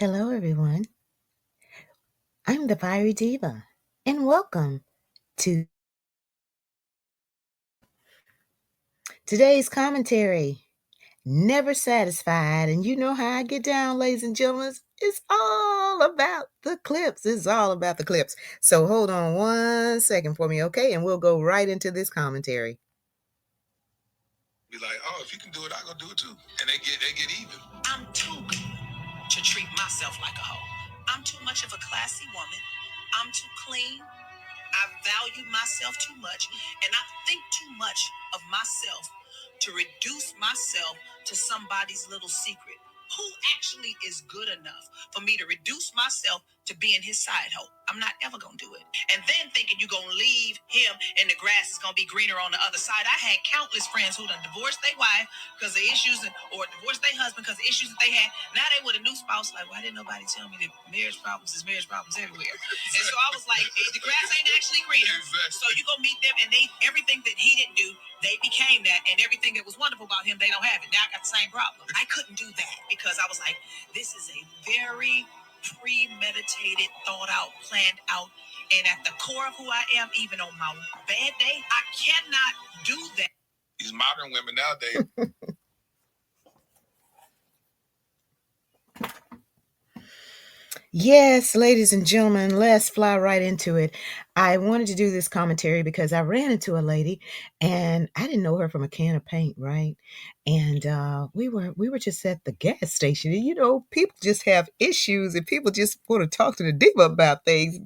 Hello, everyone. I'm the Fiery Diva, and welcome to today's commentary. Never satisfied, and you know how I get down, ladies and gentlemen. It's all about the clips. It's all about the clips. So hold on 1 second for me, okay? And we'll go right into this commentary. Be like, oh, if you can do it, I'll go do it too. And they get even. I'm too good to treat myself like a hoe. I'm too much of a classy woman. I'm too clean. I value myself too much, and I think too much of myself to reduce myself to somebody's little secret. Who actually is good enough for me to reduce myself to being his side hoe? I'm not ever gonna do it. And then thinking you're gonna leave him and the grass is gonna be greener on the other side. I had countless friends who done divorced their wife because of issues or divorced their husband because of issues that they had. Now they with a new spouse, like, why didn't nobody tell me that marriage problems everywhere? And so I was like, the grass ain't actually greener. Exactly. So you go meet them, and they everything that he didn't do, they became that, and everything that was wonderful about him, they don't have it. Now I got the same problem. I couldn't do that because I was like, this is a very premeditated, thought out, planned out, and at the core of who I am, even on my bad day, I cannot do that. These modern women nowadays. Yes, ladies and gentlemen, let's fly right into it. I wanted to do this commentary because I ran into a lady and I didn't know her from a can of paint, right? And we were just at the gas station. And, people just have issues and people just want to talk to the diva about things.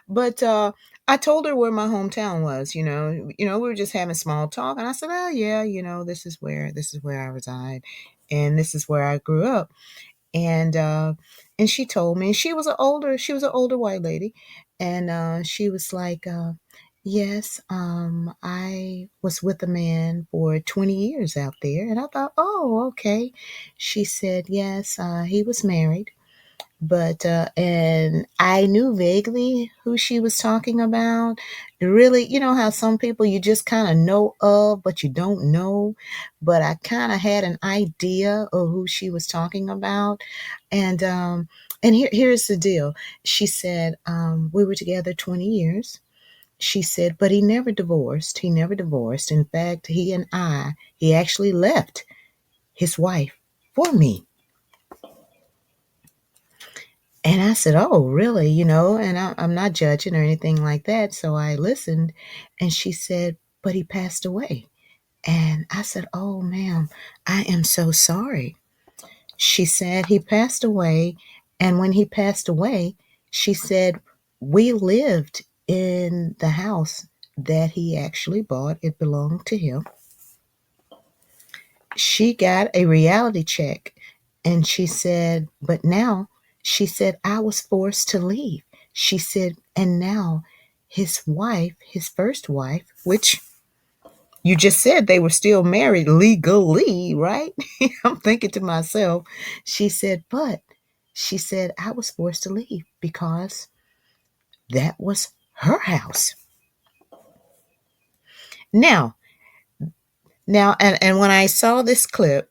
But I told her where my hometown was, we were just having small talk and I said, "Oh yeah, this is where I reside and this is where I grew up." And she told me, and she was an older white lady, and she was like, yes, I was with a man for 20 years out there. And I thought, oh, okay. She said, yes, he was married, but and I knew vaguely who she was talking about. Really, you know how some people you just kind of know of but you don't know, but I kind of had an idea of who she was talking about. And here's the deal. She said, we were together 20 years. She said, but he never divorced. In fact, he actually left his wife for me. And I said, "Oh, really?" And I'm not judging or anything like that. So I listened, and she said, "But he passed away." And I said, "Oh, ma'am, I am so sorry." She said, "He passed away. And when he passed away," she said, "we lived in the house that he actually bought. It belonged to him." She got a reality check, and she said, "But now," she said, "I was forced to leave." She said, "And now his first wife, which you just said they were still married legally, right?" I'm thinking to myself, she said, "But," she said, "I was forced to leave because that was her house." Now, and when I saw this clip,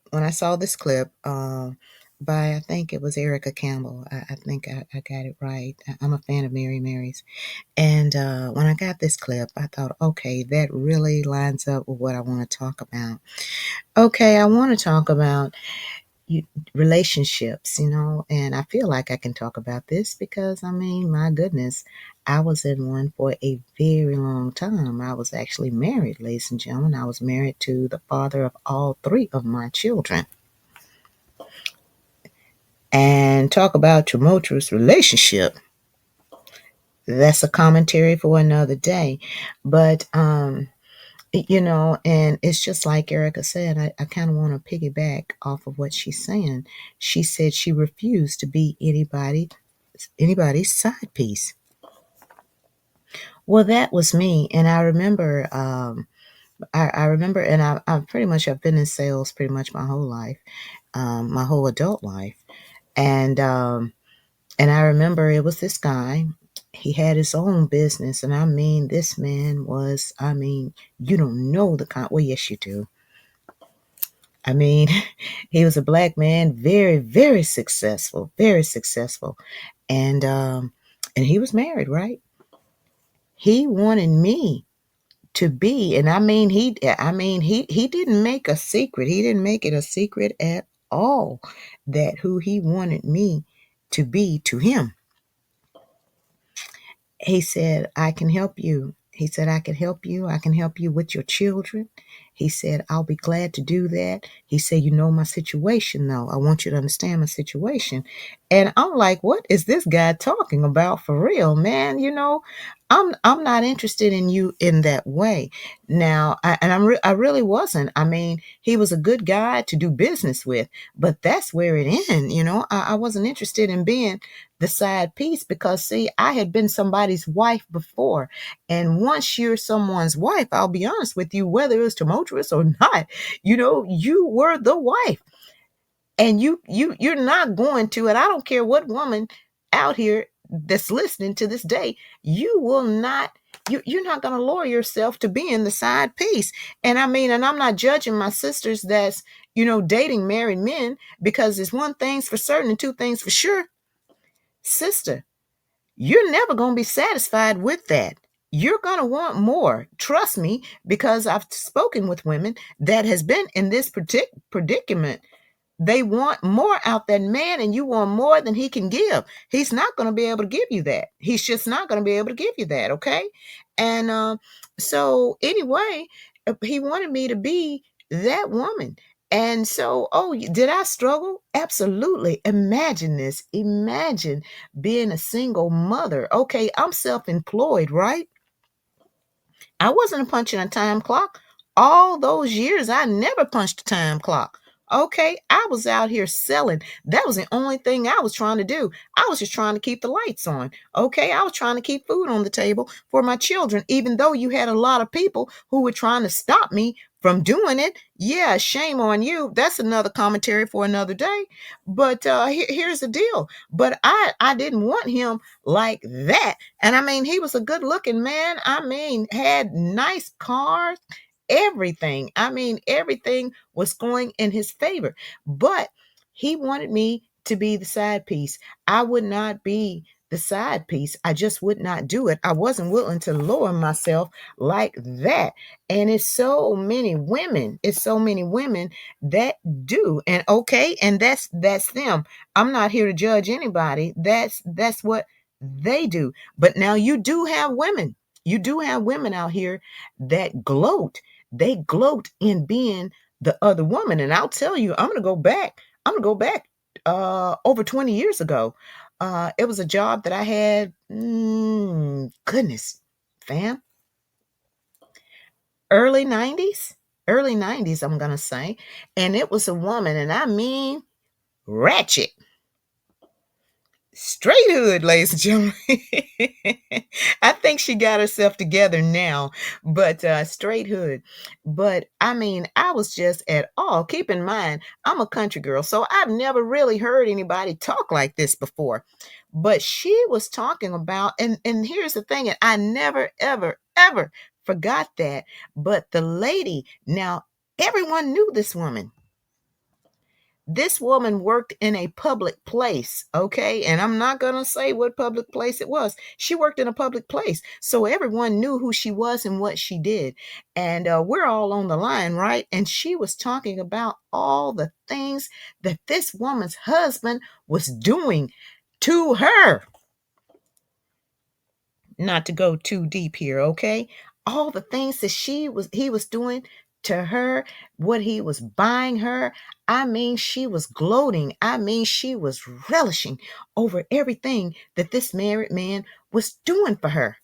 by I think it was Erica Campbell. I think I got it right. I'm a fan of Mary Mary's, and when I got this clip, I thought, okay, that really lines up with what I want to talk about. Okay, I want to talk about you, relationships, and I feel like I can talk about this because, I mean, my goodness, I was in one for a very long time. I was actually married, ladies and gentlemen. I was married to the father of all three of my children. And talk about tumultuous relationship. That's a commentary for another day. But and it's just like Erica said, I kind of want to piggyback off of what she's saying. She said she refused to be anybody's side piece. Well, that was me, and I remember, I remember, and I pretty much have been in sales pretty much my whole life, my whole adult life, and I remember it was this guy. He had his own business, and I mean, this man was, I mean, you don't know the kind. Well, yes, you do. I mean, he was a black man, very, very successful, very successful. And he was married, right? He wanted me to be, and he didn't make a secret. He didn't make it a secret at all that who he wanted me to be to him. He said, I can help you. He said, I can help you. I can help you with your children. He said, I'll be glad to do that. He said, you know my situation, though. I want you to understand my situation. And I'm like, what is this guy talking about for real, man? I'm not interested in you in that way. Now, I really wasn't. I mean, he was a good guy to do business with, but that's where it ended. I wasn't interested in being the side piece because, see, I had been somebody's wife before. And once you're someone's wife, I'll be honest with you, whether it was tumultuous or not, you were the wife. And you're not going to, and I don't care what woman out here that's listening to this day, you will not, you're not going to lower yourself to being the side piece. And I mean, and I'm not judging my sisters that's, dating married men, because there's one thing's for certain and two things for sure. Sister, you're never going to be satisfied with that. You're going to want more. Trust me, because I've spoken with women that has been in this predicament. They want more out that man, and you want more than he can give. He's not going to be able to give you that. He's just not going to be able to give you that. Okay. And so anyway, he wanted me to be that woman. And so, oh, did I struggle? Absolutely. Imagine this. Imagine being a single mother. Okay, I'm self-employed, right? I wasn't punching a time clock. All those years, I never punched a time clock. Okay, I was out here selling. That was the only thing I was trying to do. I was just trying to keep the lights on. Okay, I was trying to keep food on the table for my children, even though you had a lot of people who were trying to stop me from doing it. Yeah, shame on you. That's another commentary for another day. But here's the deal. But I didn't want him like that. And I mean, he was a good looking man. I mean, had nice cars, everything. I mean, everything was going in his favor. But he wanted me to be the side piece. I would not be the side piece. I just would not do it. I wasn't willing to lower myself like that. And it's so many women that do. And okay, and that's them. I'm not here to judge anybody. That's what they do. But now you do have women. You do have women out here that gloat. They gloat in being the other woman. And I'll tell you, I'm gonna go back over 20 years ago. It was a job that I had, goodness, fam, early 90s. Early 90s, I'm gonna say. And it was a woman, and I mean ratchet. Straight hood, ladies and gentlemen. I think she got herself together now, but straight hood. But I mean, I was just at all. Keep in mind, I'm a country girl, so I've never really heard anybody talk like this before. But she was talking about, and here's the thing, and I never, ever, ever forgot that. But the lady, now everyone knew this woman. This woman worked in a public place, okay? And I'm not going to say what public place it was. She worked in a public place. So everyone knew who she was and what she did. And we're all on the line, right? And she was talking about all the things that this woman's husband was doing to her. Not to go too deep here, okay? All the things that he was doing to her, what he was buying her. I mean, she was gloating. I mean, she was relishing over everything that this married man was doing for her.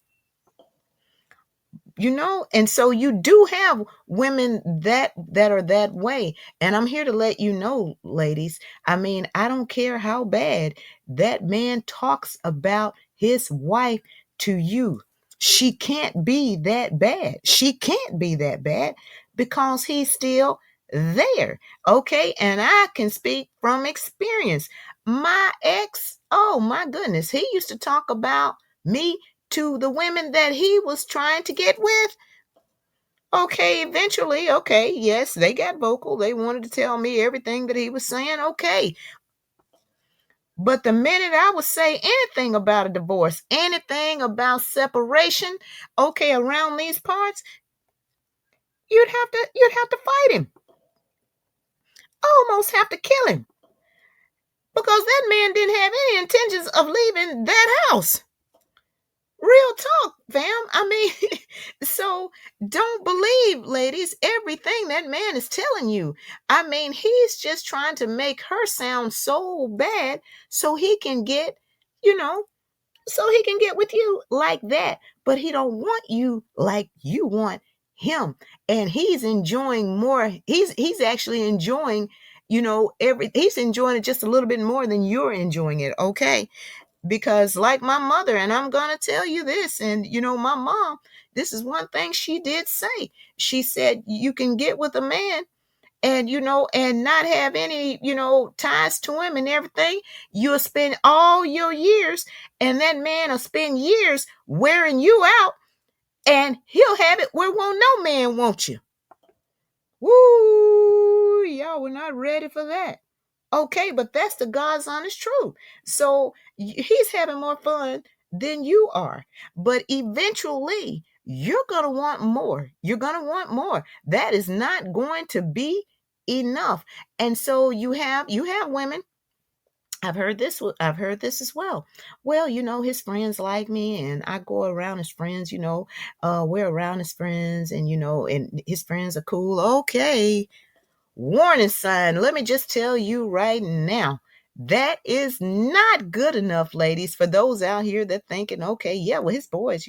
And so you do have women that are that way. And I'm here to let you know, ladies, I mean, I don't care how bad that man talks about his wife to you. She can't be that bad. She can't be that bad because he's still there. Okay, and I can speak from experience. My ex, oh my goodness, he used to talk about me to the women that he was trying to get with. Okay, eventually, okay, yes, they got vocal. They wanted to tell me everything that he was saying. Okay. But the minute I would say anything about a divorce, anything about separation, okay, around these parts, you'd have to fight him. Almost have to kill him. Because that man didn't have any intentions of leaving that house. Real talk, fam. I mean, so don't believe, ladies, everything that man is telling you. I mean, he's just trying to make her sound so bad so he can get, you know, so he can get with you like that. But he don't want you like you want him. And he's enjoying more. He's actually enjoying, he's enjoying it just a little bit more than you're enjoying it, okay? Because like my mother, and I'm going to tell you this, and my mom, this is one thing she did say. She said you can get with a man and and not have any ties to him and everything. You'll spend all your years, and that man will spend years wearing you out, and he'll have it where won't no man want you. Woo, y'all were not ready for that. Okay, but that's the God's honest truth. So he's having more fun than you are. But eventually, you're going to want more. You're going to want more. That is not going to be enough. And so you have women. I've heard this as well. Well, his friends like me, and I go around his friends, we're around his friends, and and his friends are cool. Okay, warning sign. Let me just tell you right now. That is not good enough, ladies, for those out here that thinking, okay, yeah, well, his boys,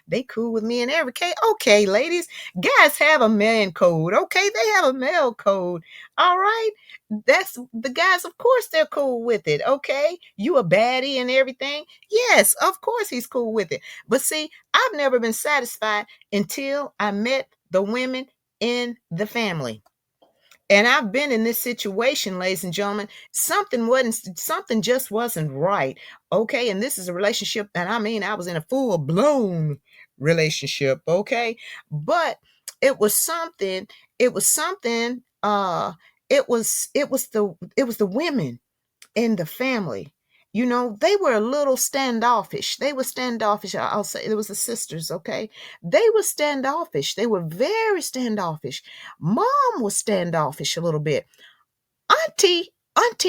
they cool with me and every case. Okay, ladies, guys have a man code. Okay, they have a male code. All right. That's the guys, of course, they're cool with it. Okay. You a baddie and everything. Yes, of course he's cool with it. But see, I've never been satisfied until I met the women in the family. And I've been in this situation, ladies and gentlemen. Something just wasn't right. Okay. And this is a relationship. And I mean, I was in a full blown relationship. Okay. But it was something, it was something, it was the women in the family. They were a little standoffish. They were standoffish. I'll say it was the sisters, okay? They were standoffish. They were very standoffish. Mom was standoffish a little bit. Auntie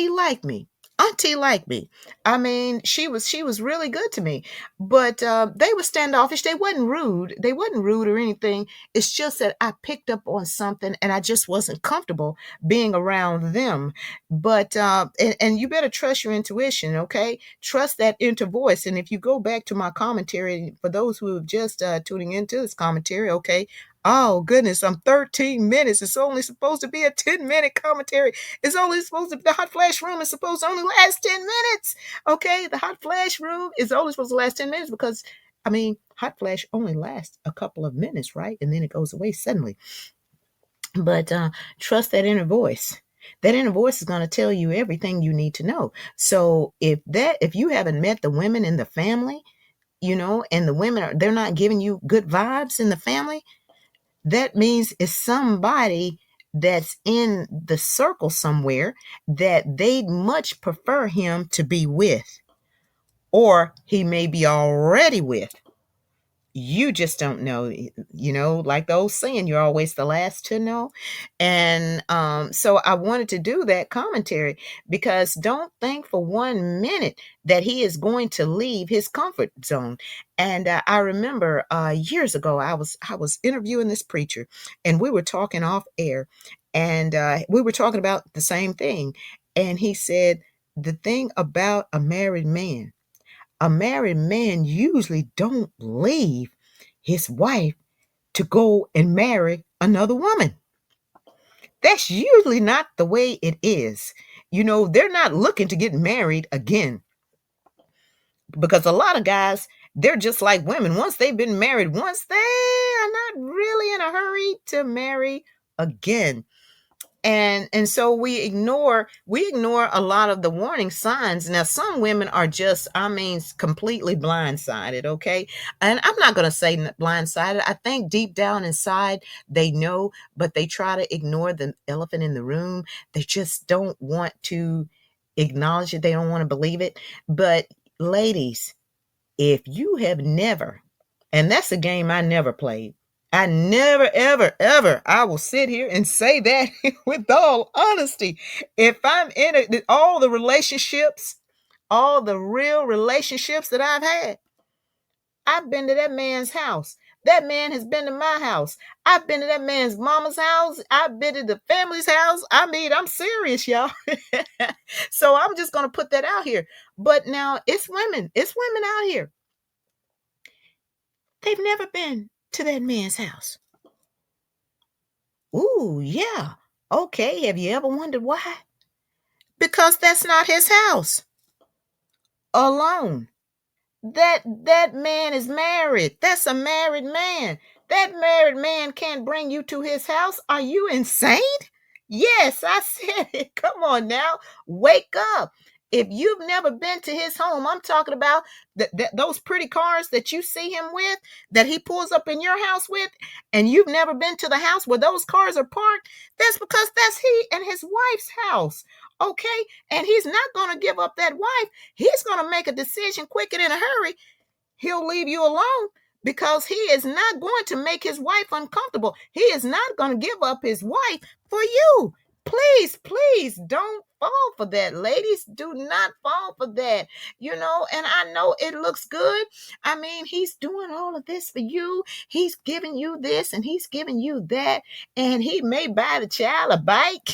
liked me. Auntie liked me. I mean, she was really good to me. But they were standoffish. They wasn't rude. They wasn't rude or anything. It's just that I picked up on something and I just wasn't comfortable being around them. But and you better trust your intuition, okay? Trust that inner voice. And if you go back to my commentary, for those who have just tuning into this commentary, okay, oh goodness, I'm 13 minutes. It's only supposed to be a 10-minute commentary. It's only supposed to, the hot flash room is supposed to only last 10 minutes. Okay, the hot flash room is only supposed to last 10 minutes because, I mean, hot flash only lasts a couple of minutes, right? And then it goes away suddenly. But trust that inner voice. That inner voice is going to tell you everything you need to know. So if you haven't met the women in the family, and the women they're not giving you good vibes in the family, that means it's somebody that's in the circle somewhere that they'd much prefer him to be with, or he may be already with. You just don't know, like the old saying, you're always the last to know. And so I wanted to do that commentary because don't think for 1 minute that he is going to leave his comfort zone. And I remember years ago I was interviewing this preacher, and we were talking off air, and we were talking about the same thing. And he said, the thing about a married man usually don't leave his wife to go and marry another woman. That's usually not the way it is. They're not looking to get married again, because a lot of guys, they're just like women. Once they've been married once, they are not really in a hurry to marry again. And so we ignore a lot of the warning signs. Now some women are just, I mean, completely blindsided, okay? And I'm not going to say blindsided. I think deep down inside they know, but they try to ignore the elephant in the room. They just don't want to acknowledge it. They don't want to believe it. But ladies, if you have never, and that's a game I never played. I never, ever, ever, I will sit here and say that with all honesty. If I'm in it, all the relationships, all the real relationships that I've had, I've been to that man's house. That man has been to my house. I've been to that man's mama's house. I've been to the family's house. I mean, I'm serious, y'all. So I'm just going to put that out here. But now it's women out here. They've never been to that man's house. Ooh, yeah. Okay, have you ever wondered why? Because that's not his house alone. That man is married. That's a married man. That married man can't bring you to his house. Are you insane? Yes, I said it. Come on now. Wake up. If you've never been to his home, I'm talking about those pretty cars that you see him with, that he pulls up in your house with, and you've never been to the house where those cars are parked. That's because that's he and his wife's house. Okay? And he's not going to give up that wife. He's going to make a decision quick and in a hurry. He'll leave you alone because he is not going to make his wife uncomfortable. He is not going to give up his wife for you. Please, please don't fall for that, ladies. Do not fall for that. And I know it looks good. I mean, he's doing all of this for you. He's giving you this and he's giving you that. And he may buy the child a bike.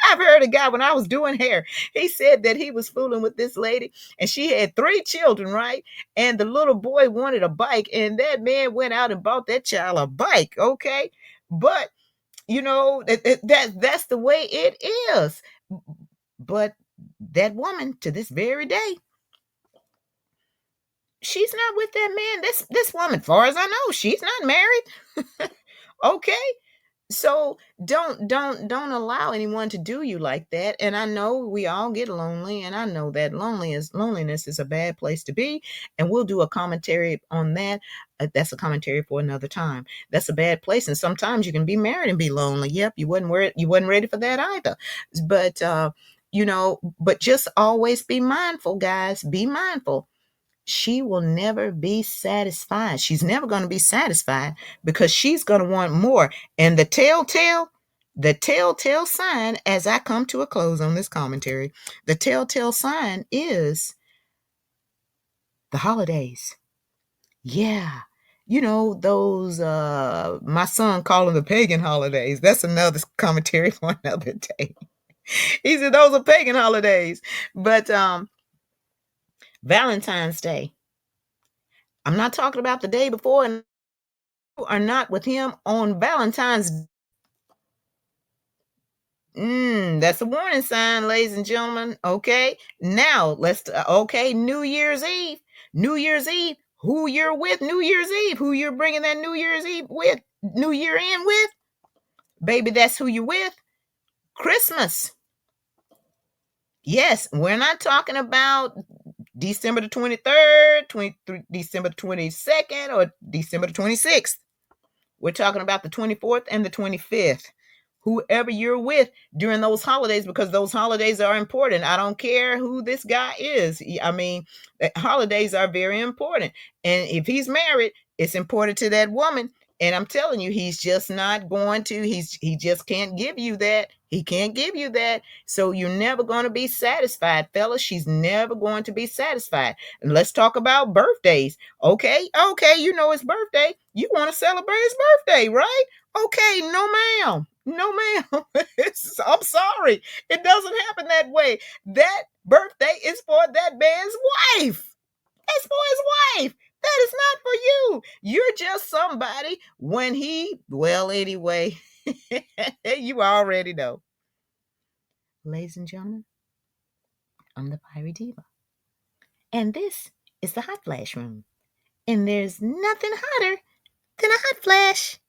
I've heard a guy when I was doing hair, he said that he was fooling with this lady and she had 3 children, right? And the little boy wanted a bike, and that man went out and bought that child a bike, okay? But that's the way it is. But that woman, to this very day, she's not with that man. This woman, far as I know, she's not married. Okay? So don't allow anyone to do you like that. And I know we all get lonely, and I know that loneliness is a bad place to be, and we'll do a commentary on that. That's a commentary for another time. That's a bad place, and sometimes you can be married and be lonely. Yep, you wasn't ready for that either. But just always be mindful, guys. Be mindful. She will never be satisfied. She's never going to be satisfied because she's going to want more. And the telltale sign, as I come to a close on this commentary, the telltale sign is the holidays. Yeah. Those my son called them the pagan holidays. That's another commentary for another day. He said those are pagan holidays. But Valentine's Day. I'm not talking about the day before, and you are not with him on Valentine's. That's a warning sign, ladies and gentlemen. Okay, now okay, New Year's Eve. New Year's Eve. Who you're with New Year's Eve? Who you're bringing that New Year's Eve with? New Year in with? Baby, that's who you're with. Christmas. Yes, we're not talking about December the 23rd, December the 22nd, or December the 26th. We're talking about the 24th and the 25th. Whoever you're with during those holidays, because those holidays are important. I don't care who this guy is. I mean, holidays are very important. And if he's married, it's important to that woman. And I'm telling you, he's just not going to, he just can't give you that. He can't give you that. So you're never going to be satisfied, fellas. She's never going to be satisfied. And let's talk about birthdays. Okay, it's birthday. You want to celebrate his birthday, right? Okay, no ma'am. No ma'am. I'm sorry. It doesn't happen that way. That birthday is for that man's wife. It's for his wife. That is not for you. You're just somebody when well, anyway, you already know. Ladies and gentlemen, I'm the Fiery Diva. And this is the Hot Flash Room. And there's nothing hotter than a hot flash.